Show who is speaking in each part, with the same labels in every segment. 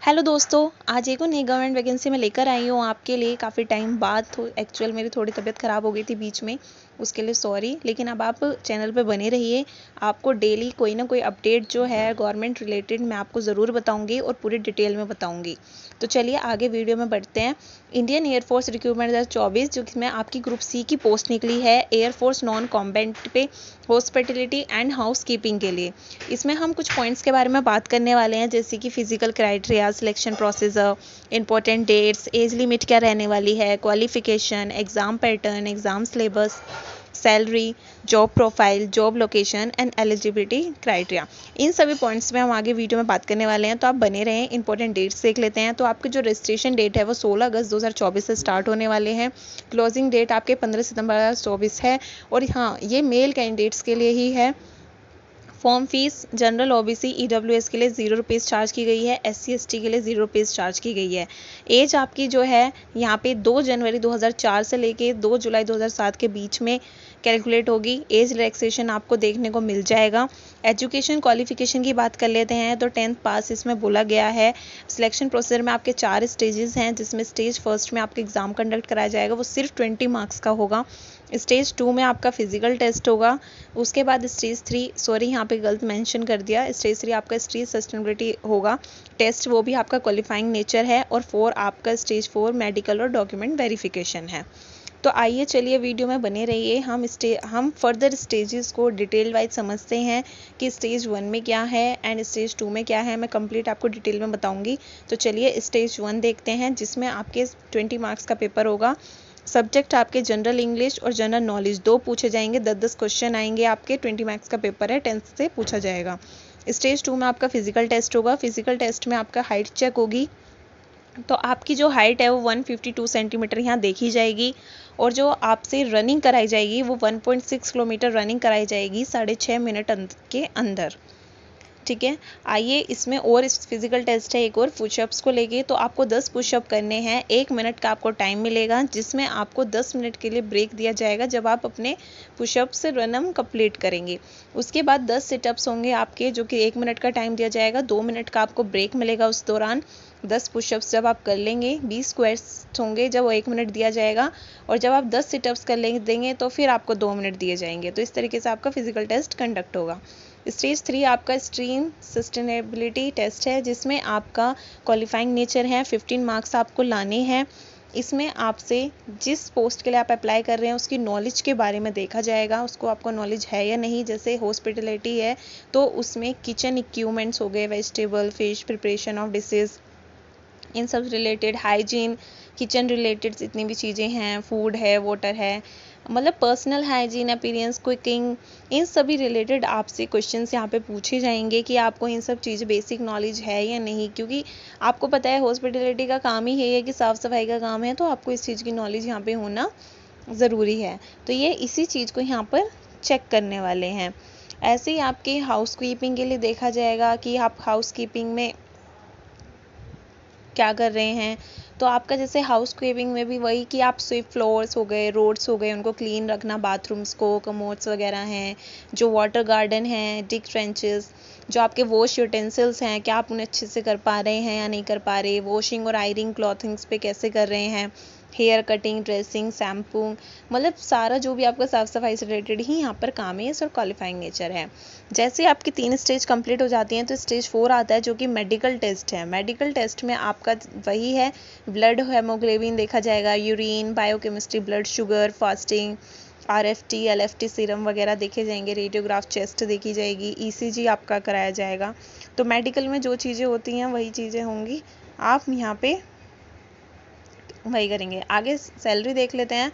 Speaker 1: Hello दोस्तों, आज एक और नई गवर्नमेंट वैकेंसी में लेकर आई हूँ आपके लिए। काफ़ी टाइम बाद एक्चुअल मेरी थोड़ी तबीयत ख़राब हो गई थी बीच में, उसके लिए सॉरी। लेकिन अब आप चैनल पे बने रहिए, आपको डेली कोई ना कोई अपडेट जो है गवर्नमेंट रिलेटेड मैं आपको ज़रूर बताऊँगी और पूरी डिटेल में बताऊँगी। तो चलिए आगे वीडियो में बढ़ते हैं। इंडियन एयरफोर्स रिक्रूटमेंट 2024 जिसमें आपकी ग्रुप सी की पोस्ट निकली है एयरफोर्स नॉन कॉम्बैट पे हॉस्पिटलिटी एंड हाउस कीपिंग के लिए। इसमें हम कुछ पॉइंट्स के बारे में बात करने वाले हैं, जैसे कि physical criteria, selection procedure, important dates, age limit क्या रहने वाली है, qualification, exam pattern, exam syllabus, salary, job profile, job location and eligibility criteria. इन सभी पॉइंट्स में हम आगे वीडियो में बात करने वाले हैं, तो आप बने रहें। इंपॉर्टेंट डेट्स देख लेते हैं। तो आपके जो रजिस्ट्रेशन डेट है वो 16 अगस्त 2024 से स्टार्ट होने वाले हैं। क्लोजिंग डेट आपके 15 सितंबर 2024 है। और हाँ, ये मेल कैंडिडेट्स के लिए ही है। Form fees general OBC EWS के लिए 0 रुपीज़ चार्ज की गई है, एससी एसटी के लिए 0 रुपीज़ चार्ज की गई है। एज आपकी जो है यहाँ पे 2 जनवरी 2004 से लेके 2 जुलाई 2007 के बीच में कैलकुलेट होगी। एज रिलैक्सेशन आपको देखने को मिल जाएगा। एजुकेशन क्वालिफिकेशन की बात कर लेते हैं तो 10th पास इसमें बोला गया है। सिलेक्शन प्रोसीजर में आपके 4 स्टेजेस हैं, जिसमें स्टेज फर्स्ट में आपका एग्ज़ाम कंडक्ट कराया जाएगा, वो सिर्फ 20 मार्क्स का होगा। स्टेज 2 में आपका फिजिकल टेस्ट होगा। उसके बाद स्टेज 3, सॉरी यहाँ पे गलत मेंशन कर दिया, स्टेज 3 आपका स्टेज सस्टेनेबिलिटी होगा टेस्ट, वो भी आपका क्वालिफाइंग नेचर है। और 4 आपका स्टेज 4 मेडिकल और डॉक्यूमेंट वेरिफिकेशन है। तो आइए चलिए वीडियो में बने रहिए। हम फर्दर स्टेजेस को डिटेल वाइज समझते हैं कि स्टेज 1 में क्या है एंड स्टेज 2 में क्या है। मैं कंप्लीट आपको डिटेल में बताऊंगी। तो चलिए स्टेज 1 देखते हैं, जिसमें आपके 20 मार्क्स का पेपर होगा। सब्जेक्ट आपके जनरल इंग्लिश और जनरल नॉलेज 2 पूछे जाएंगे। 10-10 क्वेश्चन आएंगे आपके। 20 मार्क्स का पेपर है, 10th से पूछा जाएगा। स्टेज 2 में आपका फिजिकल टेस्ट होगा। फिजिकल टेस्ट में आपका हाइट चेक होगी। तो आपकी जो हाइट है वो 152 सेंटीमीटर यहाँ देखी जाएगी। और जो आपसे रनिंग कराई जाएगी वो 1.6 किलोमीटर रनिंग कराई जाएगी 6.5 मिनट के अंदर। ठीक है, आइए इसमें और इस फिजिकल टेस्ट है एक और पुशअप्स को लेके। तो आपको 10 पुशअप करने हैं। 1 मिनट का आपको टाइम मिलेगा, जिसमें आपको 10 मिनट के लिए ब्रेक दिया जाएगा जब आप अपने पुशअप से रनम कंप्लीट करेंगे। उसके बाद 10 सिटअप्स होंगे आपके, जो कि 1 मिनट का टाइम दिया जाएगा। 2 मिनट का आपको ब्रेक मिलेगा उस दौरान। 10 पुशअप्स जब आप कर लेंगे, 20 स्क्वाट्स होंगे जब 1 मिनट दिया जाएगा। और जब आप 10 सिटअप्स कर देंगे तो फिर आपको 2 मिनट दिए जाएंगे। तो इस तरीके से आपका फिजिकल टेस्ट कंडक्ट होगा। स्टेज 3 आपका स्ट्रीम सस्टेनेबिलिटी टेस्ट है, जिसमें आपका क्वालिफाइंग नेचर है। 15 मार्क्स आपको लाने हैं। इसमें आपसे जिस पोस्ट के लिए आप अप्लाई कर रहे हैं उसकी नॉलेज के बारे में देखा जाएगा, उसको आपको नॉलेज है या नहीं। जैसे हॉस्पिटलिटी है तो उसमें किचन इक्विपमेंट्स हो गए, vegetable, fish, preparation of dishes, इन सब रिलेटेड, हाइजीन, किचन रिलेटेड जितनी भी चीज़ें हैं, फूड है, वाटर है, मतलब पर्सनल हाइजीन, अपीयरेंस, कुकिंग, इन सभी रिलेटेड आपसे क्वेश्चंस यहाँ पे पूछे जाएंगे कि आपको इन सब चीज़ बेसिक नॉलेज है या नहीं। क्योंकि आपको पता है हॉस्पिटलिटी का काम ही है कि साफ़ सफाई का काम है, तो आपको इस चीज़ की नॉलेज यहाँ पे होना ज़रूरी है। तो ये इसी चीज़ को यहाँ पर चेक करने वाले हैं। ऐसे ही आपके हाउस कीपिंग के लिए देखा जाएगा कि आप हाउस कीपिंग में क्या कर रहे हैं। तो आपका जैसे हाउस कीपिंग में भी वही कि आप स्वीप फ्लोर्स हो गए, रोड्स हो गए, उनको क्लीन रखना, बाथरूम्स को, कमोड्स वगैरह हैं, जो वाटर गार्डन हैं, डिक ट्रेंचेस, जो आपके वॉश यूटेंसिल्स हैं, क्या आप उन्हें अच्छे से कर पा रहे हैं या नहीं कर पा रहे, वॉशिंग और आयरिंग क्लॉथिंग्स पे कैसे कर रहे हैं, हेयर कटिंग, ड्रेसिंग, शैम्पू, मतलब सारा जो भी आपका साफ़ सफाई से रिलेटेड ही यहाँ पर काम है, और क्वालिफाइंग नेचर है। जैसे आपकी 3 स्टेज कंप्लीट हो जाती हैं तो स्टेज 4 आता है, जो कि मेडिकल टेस्ट है। मेडिकल टेस्ट में आपका वही है, ब्लड हेमोग्लोबिन देखा जाएगा, urine, biochemistry, blood sugar, fasting, RFT, LFT serum वगैरह देखे जाएंगे, रेडियोग्राफ चेस्ट देखी जाएगी, ईसीजी आपका कराया जाएगा। तो मेडिकल में जो चीज़ें होती हैं वही चीज़ें होंगी, आप यहाँ पे वही करेंगे। आगे सैलरी देख लेते हैं।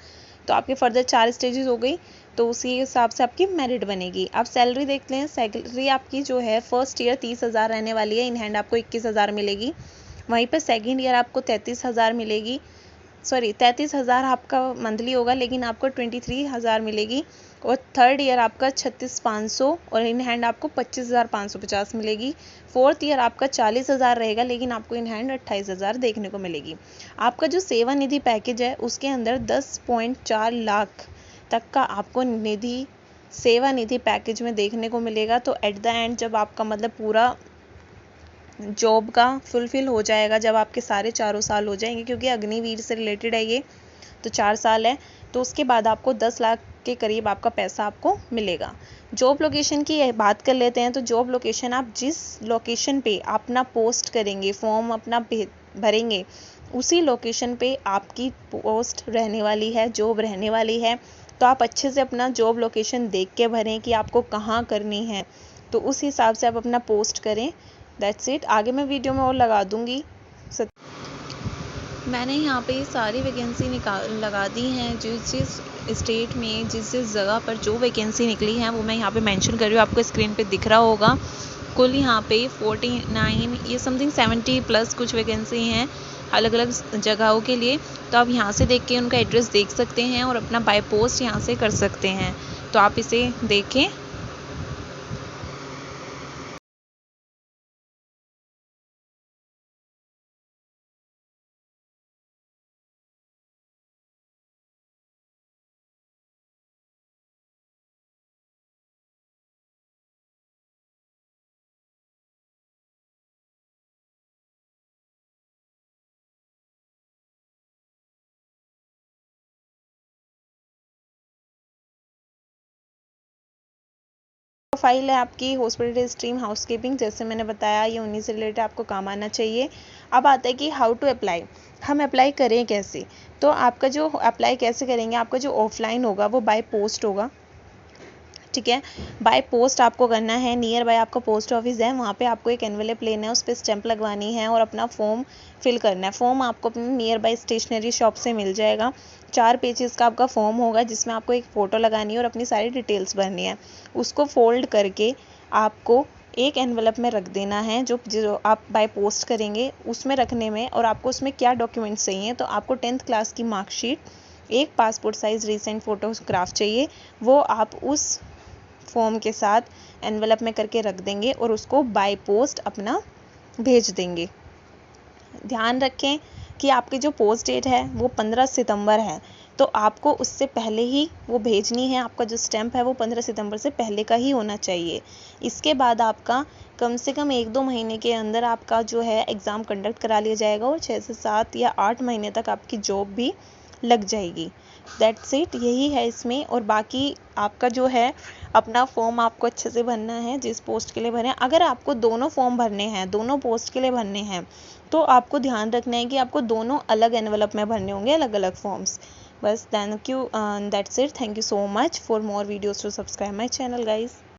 Speaker 1: तो आपके फर्दर 4 स्टेजेस हो गई, तो उसी हिसाब से आपकी मेरिट बनेगी। अब सैलरी देखते हैं। सैलरी आपकी जो है फर्स्ट ईयर 30,000 रहने वाली है, इन हैंड आपको 21,000 मिलेगी। वहीं पर सेकेंड ईयर आपको 33,000 मिलेगी, सॉरी 33,000 आपका मंथली होगा, लेकिन आपको 23,000 मिलेगी। और थर्ड ईयर आपका 36,500 और इन हैंड आपको 25,550 मिलेगी। फोर्थ ईयर आपका 40,000 रहेगा, लेकिन आपको इन हैंड 28,000 देखने को मिलेगी। आपका जो सेवा निधि पैकेज है उसके अंदर 10.4 लाख तक का आपको निधि, सेवा निधि पैकेज में देखने को मिलेगा। तो एट द एंड जब आपका मतलब पूरा जॉब का फुलफिल हो जाएगा जब आपके सारे 4 साल हो जाएंगे, क्योंकि अग्निवीर से रिलेटेड है ये, तो 4 साल है। तो उसके बाद आपको 10 लाख के करीब आपका पैसा आपको मिलेगा। जॉब लोकेशन की बात कर लेते हैं। तो जॉब लोकेशन, आप जिस लोकेशन पे अपना पोस्ट करेंगे, फॉर्म अपना भरेंगे, उसी लोकेशन पे आपकी पोस्ट रहने वाली है, जॉब रहने वाली है। तो आप अच्छे से अपना जॉब लोकेशन देख के भरें कि आपको कहाँ करनी है, तो उस हिसाब से आप अपना पोस्ट करें। That's it. आगे मैं वीडियो में और लगा दूँगी। मैंने यहाँ पे सारी वैकेंसी लगा दी हैं, जिस जिस स्टेट में जिस जिस जगह पर जो वैकेंसी निकली है वो मैं यहाँ पे मेंशन कर रही हूँ। आपको स्क्रीन पे दिख रहा होगा। कुल यहाँ पे 49 ये समथिंग 70 प्लस कुछ वैकेंसी हैं अलग अलग जगहों के लिए। तो आप यहाँ से देख के उनका एड्रेस देख सकते हैं और अपना बाय पोस्ट यहाँ से कर सकते हैं। तो आप इसे देखें। प्रोफाइल है आपकी हॉस्पिटल स्ट्रीम हाउसकीपिंग, जैसे मैंने बताया ये उन्हीं से रिलेटेड आपको काम आना चाहिए। अब आता है कि हाउ टू अप्लाई, हम अप्लाई करें कैसे। तो आपका जो अप्लाई कैसे करेंगे, आपका जो ऑफलाइन होगा वो बाय पोस्ट होगा, ठीक है। बाय पोस्ट आपको करना है। नियर बाय आपका पोस्ट ऑफिस है, वहाँ पे आपको एक एनवेलप लेना है, उस पर स्टैंप लगवानी है और अपना फॉर्म फिल करना है। फॉर्म आपको अपने नियर बाय स्टेशनरी शॉप से मिल जाएगा। 4 पेजेस का आपका फॉर्म होगा, जिसमें आपको एक फ़ोटो लगानी है और अपनी सारी डिटेल्स भरनी है। उसको फोल्ड करके आपको एक एनवेलप में रख देना है, जो आप बाय पोस्ट करेंगे उसमें रखने में। और आपको उसमें क्या डॉक्यूमेंट्स चाहिए, तो आपको 10th क्लास की मार्कशीट, एक पासपोर्ट साइज़ रीसेंट फ़ोटोग्राफ चाहिए, वो आप उस फॉर्म के साथ एनवेलप में करके रख देंगे और उसको बाय पोस्ट अपना भेज देंगे। ध्यान रखें कि आपकी जो पोस्ट डेट है वो 15 सितंबर है, तो आपको उससे पहले ही वो भेजनी है। आपका जो स्टैंप है वो 15 सितंबर से पहले का ही होना चाहिए। इसके बाद आपका कम से कम 1-2 महीने के अंदर आपका जो है एग्ज़ाम कंडक्ट करा लिया जाएगा और 6 से 7 या 8 महीने तक आपकी जॉब भी लग जाएगी। दैट्स इट, यही है इसमें। और बाकी आपका जो है अपना फॉर्म आपको अच्छे से भरना है, जिस पोस्ट के लिए भरें। अगर आपको दोनों फॉर्म भरने हैं, दोनों पोस्ट के लिए भरने हैं, तो आपको ध्यान रखना है कि आपको दोनों अलग एनवेलप में भरने होंगे, अलग अलग फॉर्म्स। बस thank you, that's it. Thank you so much. For more videos to subscribe my channel guys.